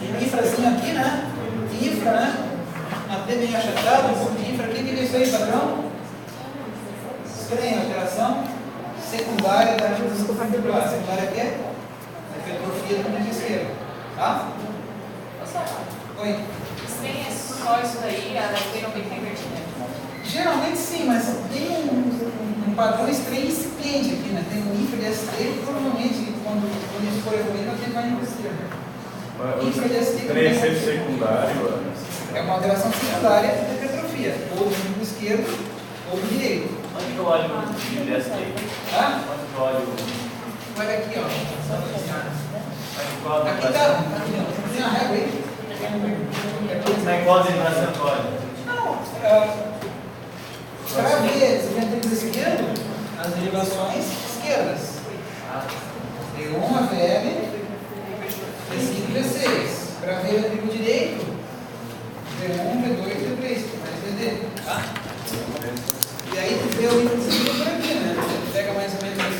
infrazinho aqui, né? Infra, né? Até meio achatado, um pouco de infra aqui, o que é isso aí, padrão? Estranha, alteração secundária da disco articular. Secundária aqui é hipertrofia do membro esquerdo. Tá? Oi? Estranha só isso daí, a da bem invertida. Geralmente sim, mas tem um padrão estranho incipiente aqui, né? Tem um infra de ST, provavelmente quando isso for evoluindo, tem mais no esquerdo. Infra de ST Preceito secundário é uma alteração secundária da hipertrofia, ou do membro esquerdo ou do direito. Onde que eu olho o vídeo dessa aí? Tá? Onde que eu olho? Olha aqui, ó. Aqui Aqui tá. Tem a régua aí. Mas qual derivação que eu olho? Não. Para ver o ventrículo esquerdo, as derivações esquerdas. D1 a VM, D5 V6. Para ver o ventrículo direito, D1, V2, V3, mais VD. Tá? E aí tu vê o ventrículo por aqui, né? Tu pega mais ou menos